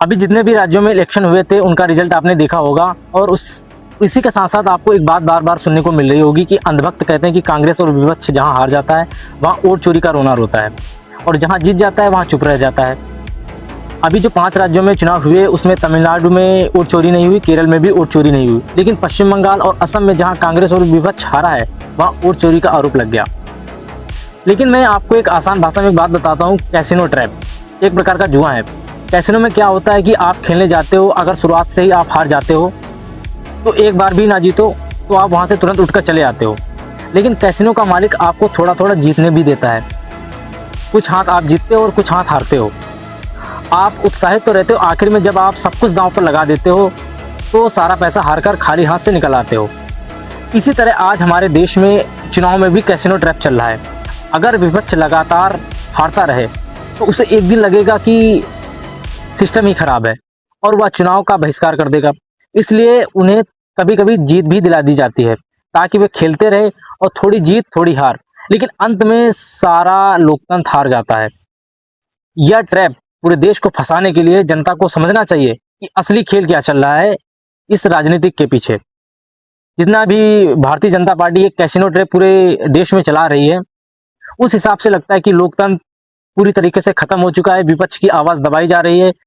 अभी जितने भी राज्यों में इलेक्शन हुए थे उनका रिजल्ट आपने देखा होगा, और इसी के साथ साथ आपको एक बात बार बार सुनने को मिल रही होगी कि अंधभक्त कहते हैं कि कांग्रेस और विपक्ष जहां हार जाता है वहां वोट चोरी का रोना रोता है, और जहां जीत जाता है वहां चुप रह जाता है। अभी जो 5 राज्यों में चुनाव हुए उसमें तमिलनाडु में वोट चोरी नहीं हुई, केरल में भी वोट चोरी नहीं हुई, लेकिन पश्चिम बंगाल और असम में जहां कांग्रेस और विपक्ष हारा है वहां वोट चोरी का आरोप लग गया। लेकिन मैं आपको एक आसान भाषा में एक बात बताता हूँ, कैसीनो ट्रैप एक प्रकार का जुआ है। कैसीनो में क्या होता है कि आप खेलने जाते हो, अगर शुरुआत से ही आप हार जाते हो तो एक बार भी ना जीतो तो आप वहां से तुरंत उठकर चले आते हो। लेकिन कैसीनो का मालिक आपको थोड़ा थोड़ा जीतने भी देता है, कुछ हाथ आप जीतते हो और कुछ हाथ हारते हो। आप उत्साहित तो रहते हो, आखिर में जब आप सब कुछ दांव पर लगा देते हो तो सारा पैसा हारकर खाली हाथ से निकल आते हो। इसी तरह आज हमारे देश में चुनाव में भी कैसीनो ट्रैप चल रहा है। अगर विपक्ष लगातार हारता रहे तो उसे एक दिन लगेगा कि सिस्टम ही खराब है और वह चुनाव का बहिष्कार कर देगा। इसलिए उन्हें कभी कभी जीत भी दिला दी जाती है ताकि वे खेलते रहे, और थोड़ी जीत थोड़ी हार, लेकिन अंत में सारा लोकतंत्र हार जाता है। यह ट्रैप पूरे देश को फंसाने के लिए जनता को समझना चाहिए कि असली खेल क्या चल रहा है इस राजनीतिक के पीछे। जितना भी भारतीय जनता पार्टी एक कैसीनो ट्रैप पूरे देश में चला रही है, उस हिसाब से लगता है कि लोकतंत्र पूरी तरीके से खत्म हो चुका है, विपक्ष की आवाज दबाई जा रही है,